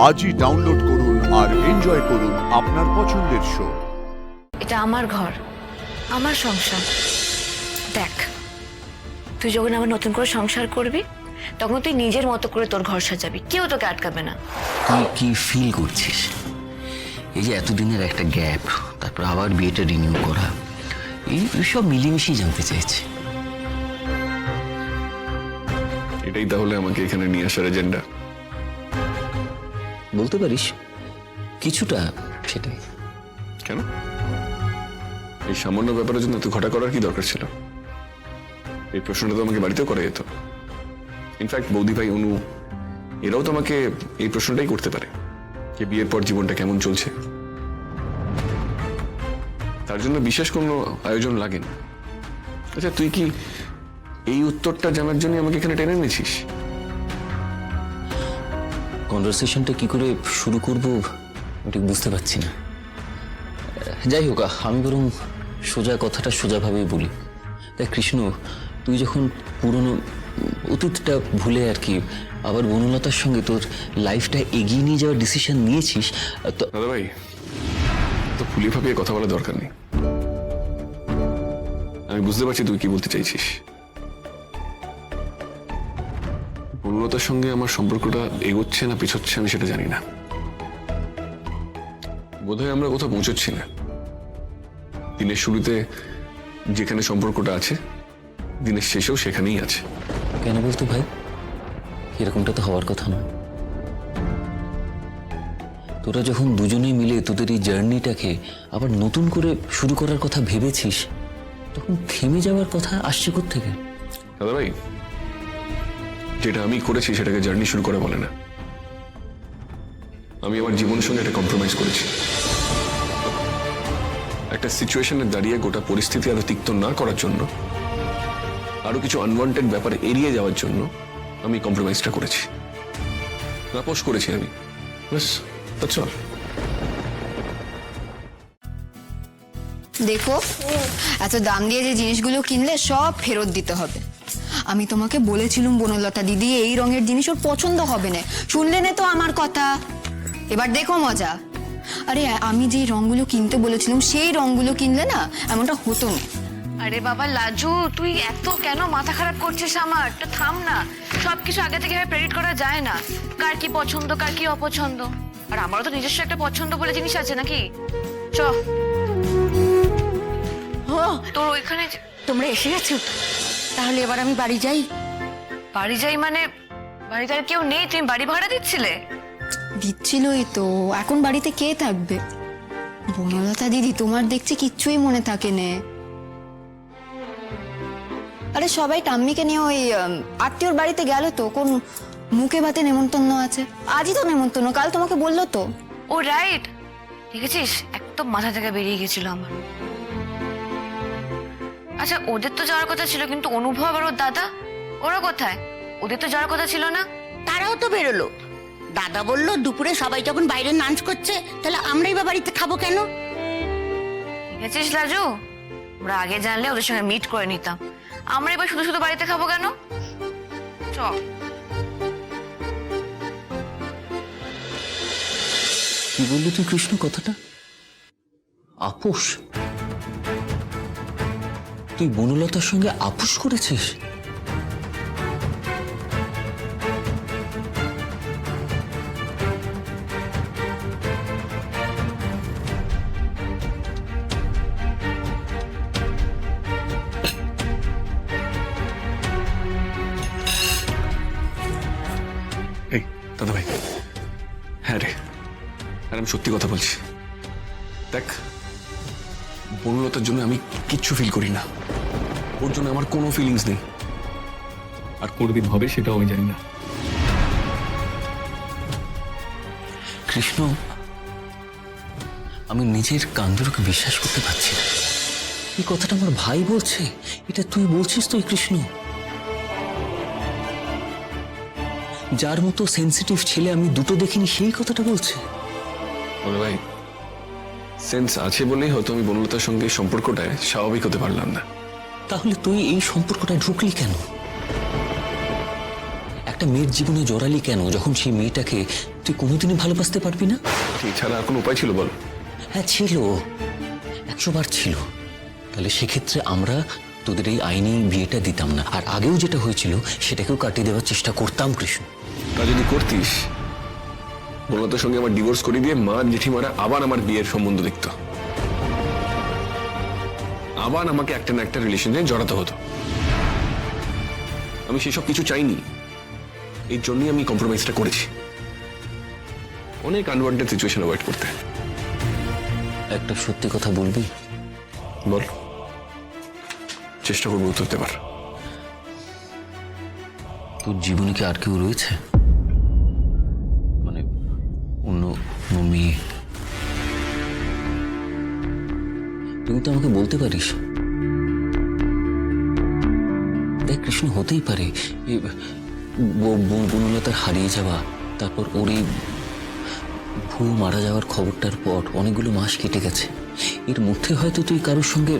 আজই ডাউনলোড করুন আর এনজয় করুন আপনার পছন্দের শো। এটা আমার ঘর, আমার সংসার। দেখ, তুই যখন আবার নতুন করে সংসার করবি তখন তুই নিজের মতো করে তোর ঘর সাজাবি, কেউ তোকে আটকাবে না। তুই কি ফিল করছিস? এই যে এতদিনের একটা গ্যাপ, তারপর আবার বিয়েটা রিনিউ করা, এই সব মিলেমিশেই জানতে চাইছি। এটাই তাহলে আমাকে এখানে নিয়ে আসার এজেন্ডা? বলতে পারিস কিছুটা সেটাই। কেন? এই সামান্য ব্যাপারের জন্য এত ঘটা করার কি দরকার ছিল? এই প্রশ্নটা তো আমাকে বাড়িতেও করা যেত। ইনফ্যাক্ট বৌদি ভাই, অনু, এরাও তো আমাকে এই প্রশ্নটাই করতে পারে যে বিয়ের পর জীবনটা কেমন চলছে। তার জন্য বিশেষ কোনো আয়োজন লাগে না। আচ্ছা, তুই কি এই উত্তরটা জানার জন্য আমাকে এখানে টেনে এনেছিস? কনভারসেশনটা কি করে শুরু করব ঠিক বুঝতে পারছি না। যাই হোক, আমি বরং সোজা কথাটা সোজাভাবেই বলি। দেখ কৃষ্ণ, তুই যখন পুরনো অতীতটা ভুলে আর কি আবার বনলতার সঙ্গে তোর লাইফটা এগিয়ে নিয়ে যাওয়ার ডিসিশন নিয়েছিস, তো দাদা ভাই, তো ফুলিয়ে ফাঁপিয়ে কথা বলার দরকার নেই। আমি বুঝতে পারছি তুই কি বলতে চাইছিস। বনলতার সঙ্গে আমার সম্পর্কটা এগোচ্ছে না পিছোচ্ছে আমি সেটা জানি না। বোধহয় আমরা কোথাও পৌঁছচ্ছি না। দিনের শুরুতে যেখানে সম্পর্কটা আছে, দিনের শেষেও সেখানেই আছে। কেন বলতো ভাই? এরকমটা তো হওয়ার কথা নয়। তোরা যখন দুজনেই মিলে তোদের এই জার্নিটাকে আবার নতুন করে শুরু করার কথা ভেবেছিস, তখন থেমে যাওয়ার কথা আসছে কোত্থেকে? দাদা ভাই, যেটা আমি করেছি সেটাকে জার্নি শুরু করা বলে না। আমি আমার জীবনের সঙ্গে একটা কম্প্রোমাইজ করেছি। একটা সিচুয়েশনে দাঁড়িয়ে গোটা পরিস্থিতি আরো তিক্ত না করার জন্য, আরো কিছু আনওয়ান্টেড ব্যাপার এড়িয়ে যাওয়ার জন্য আমি কম্প্রোমাইজটা করেছি, আপোষ করেছি আমি। ব্যাস, দ্যাটস অল। দেখো, এত দাম দিয়ে যে জিনিসগুলো কিনলে সব ফেরত দিতে হবে। আমি তোমাকে বলেছিলাম বনলতা দিদি, এই রঙের জিনিস ওর পছন্দ হবে না, শুনলে না তো আমার কথা। এবার দেখো মজা। আরে আমি যে রঙগুলো কিনতে বলেছিলাম সেই রঙগুলো কিনলে না এমনটা হতো না। আরে বাবা লাজু, তুই এত কেন মাথা খারাপ করছিস? আমার তো থাম না। সবকিছু আগে থেকে প্রেডিক্ট করা যায় না, কার কি পছন্দ কার কি অপছন্দ। আর আমারও তো নিজস্ব একটা পছন্দ বলে জিনিস আছে নাকি। চ, তোর ওইখানে তোমরা এসে গেছো? তাহলে এবার আমি বাড়ি যাই। বাড়ি যাই মানে? বাড়িতে আর কেউ নেই, তুমি বাড়ি ভাড়া দিচ্ছিলে? দিচ্ছিলই তো, এখন বাড়িতে কে থাকবে? বনলতা দিদি, তোমার দেখছি কিচ্ছুই মনে থাকে নে। আরে সবাই টাম্মিকে নিয়ে ওই আত্মীয়র বাড়িতে গেল তো, কোন মুখে ভাতে নেমন্তন্ন আছে। আজই তো নেমন্তন্ন, কাল তোমাকে বললো তো। ও রাইট, দেখেছিস একদম মাথা থেকে বেরিয়ে গেছিল আমার। আচ্ছা, ওদের তো যাওয়ার কথা ছিল, কিন্তু অনুভব আর ওর দাদা, ওরা কোথায়? ওদের তো যাওয়ার কথা ছিল না? তারাও তো বেরোলো। দাদা বললো দুপুরে সবাই যখন বাইরে লাঞ্চ করছে, তাহলে আমরাই বা বাড়িতে খাবো কেন? দেখেছিস লাজু, আমরা আগে জানলে ওদের সঙ্গে মিট করে নিতাম। আমরা এবার শুধু শুধু বাড়িতে খাবো কেন? চ। কি বললি তুই কৃষ্ণ কথাটা? আপোষ? তুই বনলতার সঙ্গে আপোষ করেছিস? এই দাদা ভাই, হ্যাঁ রে, আর আমি সত্যি কথা বলছি। দেখ, বনলতার জন্য আমি কিচ্ছু ফিল করি না, ওর জন্য আমার কোনো ফিলিংস নেই, আর কোনোদিন হবে সেটাও আমি জানি না। কৃষ্ণ, আমি নিজের কাণ্ডকে বিশ্বাস করতে পারছি না। এই কথাটা আমার ভাই বলছে, এটা তুই বলছিস তুই কৃষ্ণ? যার মতো সেন্সিটিভ ছেলে আমি দুটো দেখিনি সেই কথাটা বলছে? বলে ভাই, সেন্স আছে বলেই হয়তো আমি বনলতার সঙ্গে সম্পর্কটায় স্বাভাবিক হতে পারলাম না। তাহলে তুই এই সম্পর্কটা ঢুকলি কেন? একটা মেয়ের জীবনে জড়ালি কেন যখন সেই মেয়েটাকে তুই কোনোদিনই ভালোবাসতে পারবি না? এছাড়া আর কোনো উপায় ছিল বল? হ্যাঁ ছিল, 100 বার ছিল। তাহলে সেক্ষেত্রে আমরা তোদের এই আইনি বিয়েটা দিতাম না, আর আগেও যেটা হয়েছিল সেটাকেও কাটিয়ে দেওয়ার চেষ্টা করতাম কৃষ্ণ। তা যদি করতিস, বনলতার সঙ্গে আমার ডিভোর্স করে দিয়ে মা জেঠিমারা আবার আমার বিয়ের সম্বন্ধ দেখত, আবার আমাকে একটা না একটা রিলেশনে জড়াতে হতো। আমি সেসব কিছু চাইনি, এই জন্যই আমি কম্প্রোমাইজটা করেছি, অনেক আনওয়ান্টেড সিচুয়েশন অ্যাভয়েড করতে। একটা সত্যি কথা বলবি? বল, চেষ্টা করবো উত্তর দেবার। তোর জীবনে কি আর কেউ রয়েছে, মানে অন্য কোনো মেয়ে? তুই তো আমাকে বলতে পারিস। দেখ কৃষ্ণ, হতেই পারে বনলতার হারিয়ে যাওয়া, তারপর ওর এই ভুয়ো মারা যাওয়ার খবরটার পর অনেকগুলো মাস কেটে গেছে। এর মধ্যে হয়তো তুই কারোর সঙ্গে,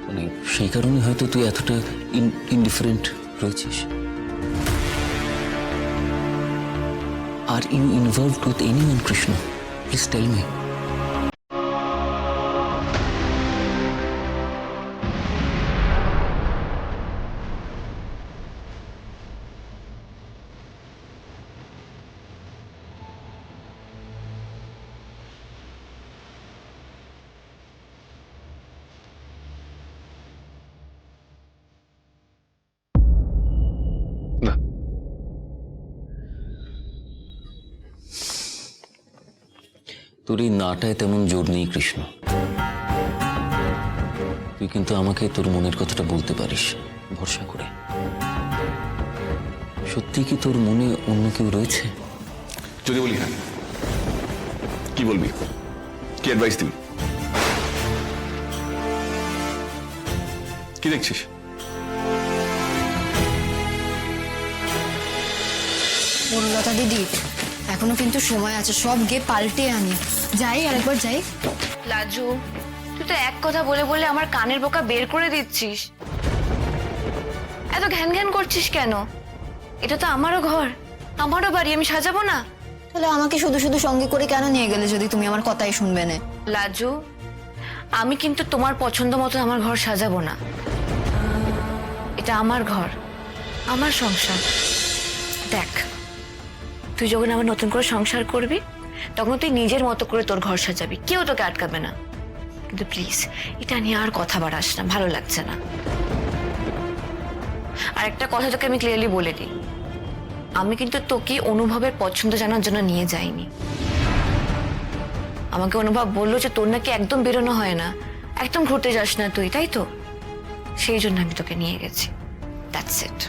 মানে সেই কারণে হয়তো তুই এতটা indifferent রয়েছিস। Are you involved with anyone Krishna? Please tell me. না, তোর এই নাটায় তেমন জোর নেই কৃষ্ণ। তুই কিন্তু আমাকে তোর মনের কথাটা বলতে পারিস ভরসা করে। সত্যি কি তোর মনে অন্য কেউ রয়েছে? যদি বলি হ্যাঁ, কি বলবি? কি অ্যাডভাইস দিবি? কি দেখছিস? বনলতা দিদি, এখনো কিন্তু সময় আছে, সব গিয়ে পাল্টে আনি। যাই, আরেকবার যাই। লাজু, তুই তো এক কথা বলে বলে আমার কানের বোকা বের করে দিচ্ছিস। এত ঘ্যান ঘ্যান করছিস কেন? এটা তো আমারও ঘর, আমারও বাড়ি, আমি সাজাবো না? তাহলে আমাকে শুধু শুধু সঙ্গে করে কেন নিয়ে গেলে, যদি তুমি আমার কথাই শুনবে না? লাজু, আমি কিন্তু তোমার পছন্দ মতো আমার ঘর সাজাবো না। এটা আমার ঘর, আমার সংসার। দেখ, তুই যখন আবার নতুন করে সংসার করবি, তখন তুই নিজের মতো করে তোর ঘর সাজাবি, কেউ তোকে আটকাবে না। কিন্তু প্লিজ এটা নিয়ে আর কথা বাড়াস না, ভালো লাগছে না। আর একটা কথা তোকে আমি ক্লিয়ারলি বলে দিই, আমি কিন্তু তোকে অনুভবের পছন্দ জানার জন্য নিয়ে যাইনি। আমাকে অনুভব বললো যে তোর নাকি একদম বেরোনো হয় না, একদম ঘুরতে যাস না তুই, তাই তো? সেই জন্য আমি তোকে নিয়ে গেছি। That's it.